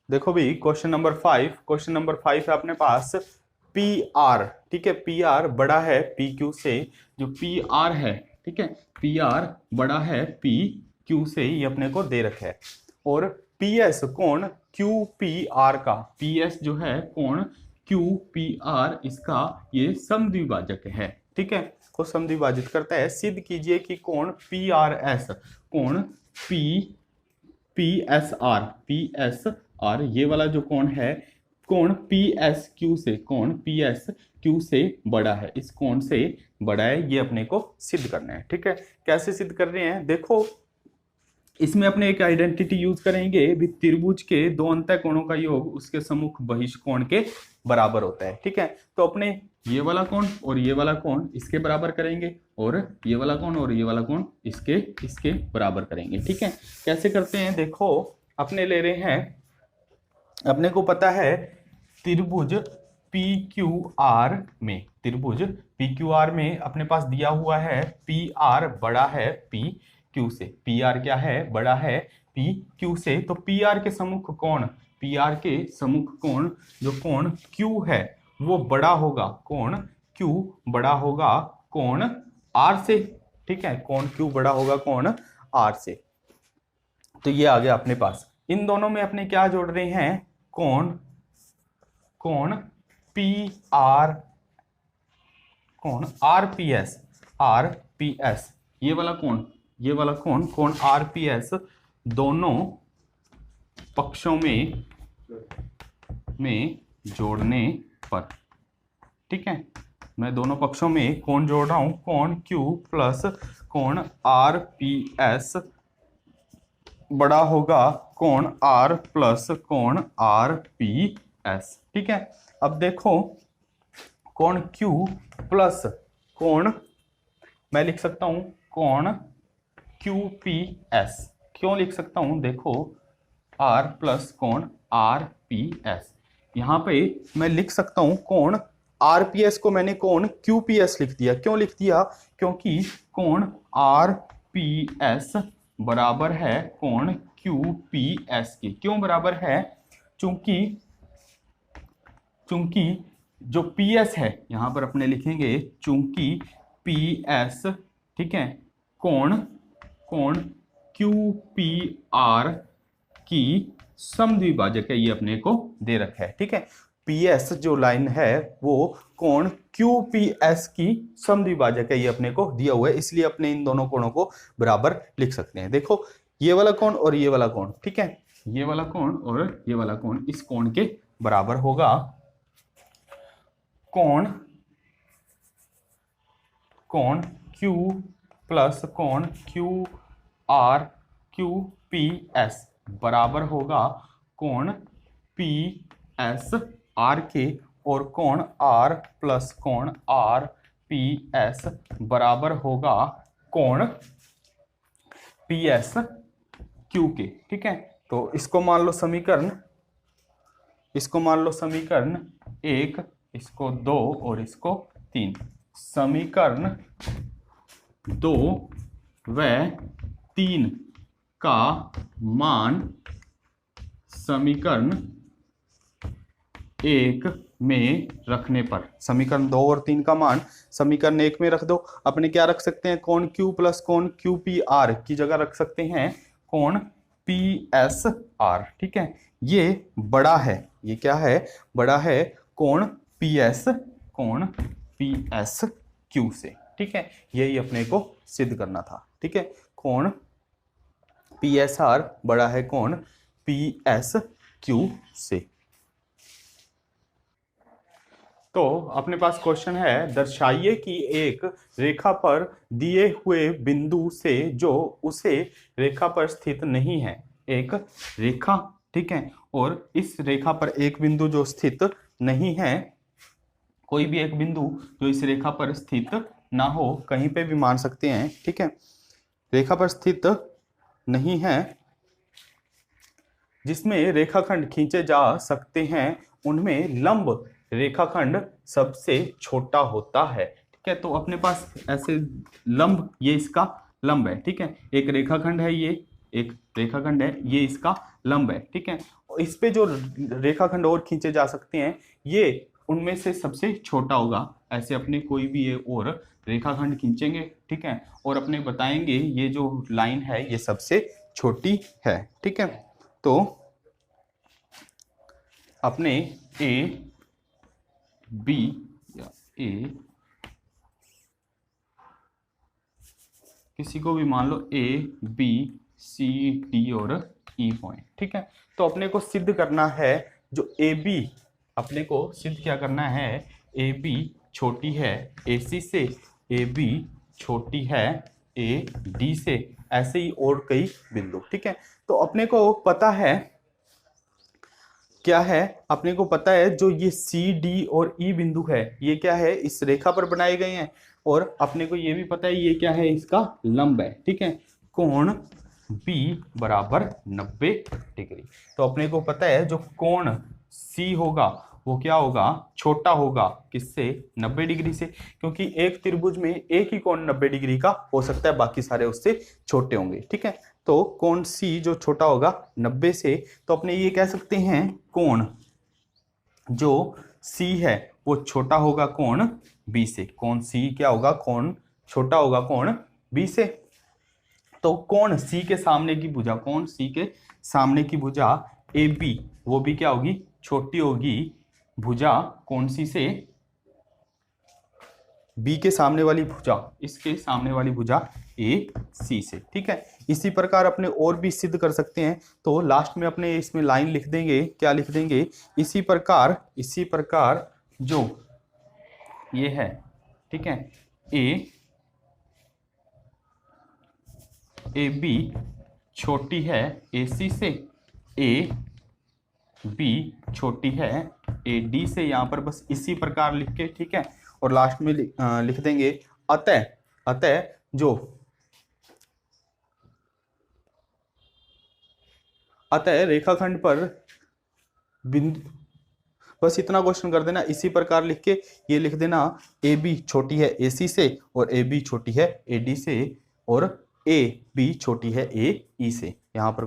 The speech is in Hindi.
देखो भी क्वेश्चन नंबर 5 है अपने पास पी आर। ठीक है, पी आर बड़ा है पी क्यू से। जो पी आर है, ठीक है, पी आर बड़ा है पी क्यू से, ये अपने को दे रखा है। और पी एस कोण क्यू पी आर का, पी एस जो है कोण क्यू पी आर, इसका ये समद्विभाजक है। ठीक है, को समद्विभाजित करता है। सिद्ध कीजिए कि कोण पी आर एस, कोण पी पी एस आर, ये वाला जो कोण है, कोण पी एस क्यू से, कोण पी एस क्यू से बड़ा है, इस कोण से बड़ा है, ये अपने को सिद्ध करना है। ठीक है, कैसे सिद्ध कर रहे हैं देखो, इसमें अपने एक आइडेंटिटी यूज करेंगे भी, त्रिभुज के दो अंतःकोणों का योग उसके सम्मुख बहिष्कोण के बराबर होता है। ठीक है, तो अपने ये वाला कोण और ये वाला कोण इसके बराबर करेंगे, और ये वाला कोण और ये वाला कोण इसके इसके बराबर करेंगे। ठीक है, कैसे करते हैं देखो, अपने ले रहे हैं, अपने को पता है त्रिभुज पी क्यू आर में, त्रिभुज पी क्यू आर में अपने पास दिया हुआ है पी आर बड़ा है पी क्यू से। पी आर क्या है, बड़ा है पी क्यू से। तो पी आर के सम्मुख कोण, पी आर के सम्मुख कोण, जो कोण क्यू है वो बड़ा होगा, कोण क्यू बड़ा होगा कोण आर से। ठीक है, कोण क्यू बड़ा होगा कोण आर से। तो ये आ गया अपने पास। इन दोनों में अपने क्या जोड़ रहे हैं, कोण, कोण पी आर, कोण R P S, R P S, ये वाला कोण, ये वाला कोण, कोण आर पी एस, दोनों पक्षों में जोड़ने पर, ठीक है, मैं दोनों पक्षों में कोण जोड़ रहा हूं, कोण क्यू प्लस कोण आर पी एस बड़ा होगा कोण आर प्लस कोण आर पी एस। ठीक है, अब देखो कोण Q प्लस कोण, मैं लिख सकता हूं कोण QPS। क्यों लिख सकता हूं देखो, R प्लस कोण RPS, यहां पे मैं लिख सकता हूं कोण RPS को मैंने कोण QPS लिख दिया। क्यों लिख दिया, क्योंकि कोण RPS बराबर है कोण QPS के। क्यों बराबर है, चूंकि जो PS है, यहां पर अपने लिखेंगे चूंकि PS, ठीक है, कोण QPR की समद्विभाजक है, ये अपने को दे रखा है। ठीक है, PS जो लाइन है वो कोण QPS की समद्विभाजक है, ये अपने को दिया हुआ है, इसलिए अपने इन दोनों कोणों को बराबर लिख सकते हैं। देखो ये वाला कोण और ये वाला कोण, ठीक है, ये वाला कोण और ये वाला कोण इस कोण के बराबर होगा कोण Q प्लस कोण QPS बराबर होगा कोण PSR के, और कोण R प्लस कोण RPS बराबर होगा कोण PSQ के। ठीक है, तो इसको मान लो समीकरण, इसको मान लो समीकरण 1, इसको 2 और इसको 3। समीकरण 2 व 3 का मान समीकरण 1 में रखने पर, समीकरण 2 और 3 का मान समीकरण 1 में रख दो। अपने क्या रख सकते हैं, कोण Q प्लस कोण QPR की जगह रख सकते हैं कोण PSR। ठीक है, ये बड़ा है, ये क्या है, बड़ा है कोण PSQ से। ठीक है, यही अपने को सिद्ध करना था। ठीक है, कोण PSR बड़ा है कोण PSQ से। तो अपने पास क्वेश्चन है, दर्शाइए कि एक रेखा पर दिए हुए बिंदु से जो उसे रेखा पर स्थित नहीं है, एक रेखा, ठीक है, और इस रेखा पर एक बिंदु जो स्थित नहीं है, कोई भी एक बिंदु जो इस रेखा पर स्थित ना हो, कहीं पे भी मान सकते हैं। ठीक है, रेखा पर स्थित नहीं है, जिसमें रेखाखंड खींचे जा सकते हैं, उनमें लंब रेखाखंड सबसे छोटा होता है। ठीक है, तो अपने पास ऐसे लंब, ये इसका लंब है। ठीक है, एक रेखाखंड है, ये एक रेखाखंड है, ये इसका लंब है। ठीक है, इस पे जो रेखाखंड और खींचे जा सकते हैं ये उनमें से सबसे छोटा होगा। ऐसे अपने कोई भी ये और रेखाखंड खींचेंगे, ठीक है, और अपने बताएंगे ये जो लाइन है ये सबसे छोटी है, ठीक है। तो अपने ए बी या ए किसी को भी मान लो ए बी सी डी और ई पॉइंट, ठीक है। तो अपने को सिद्ध करना है जो ए बी, अपने को सिद्ध क्या करना है, ए बी छोटी है ए सी से, ए बी छोटी है ए डी से, ऐसे ही और कई बिंदु, ठीक है। तो अपने को पता है क्या है, अपने को पता है जो ये सी डी और ई बिंदु है ये क्या है, इस रेखा पर बनाए गए हैं, और अपने को ये भी पता है ये क्या है, इसका लंब है, ठीक है। कोण B बराबर 90 डिग्री। तो अपने को पता है जो कोण C होगा वो क्या होगा, छोटा होगा किससे, 90 डिग्री से, क्योंकि एक त्रिभुज में एक ही कोण 90 डिग्री का हो सकता है, बाकी सारे उससे छोटे होंगे, ठीक है। तो कोण C जो छोटा होगा 90 से, तो अपने ये कह सकते हैं कोण जो C है वो छोटा होगा कोण B से, कोण C क्या होगा, कोण छोटा होगा कोण B से। तो कोण C के सामने की भुजा, कोण C के सामने की भुजा AB वो भी क्या होगी, छोटी होगी भुजा कौन सी से, B के सामने वाली भुजा, इसके सामने वाली भुजा AC से, ठीक है। इसी प्रकार अपने और भी सिद्ध कर सकते हैं। तो लास्ट में अपने इसमें लाइन लिख देंगे, क्या लिख देंगे, इसी प्रकार जो ये है, ठीक है, AB छोटी है AC से, AB छोटी है AD से, यहां पर बस इसी प्रकार लिख के, ठीक है। और लास्ट में लिख देंगे अतः जो रेखाखंड पर बिंदु, बस इतना क्वेश्चन कर देना, इसी प्रकार लिख के ये लिख देना, AB छोटी है AC से और AB छोटी है AD से और AB छोटी है AE से, यहाँ पर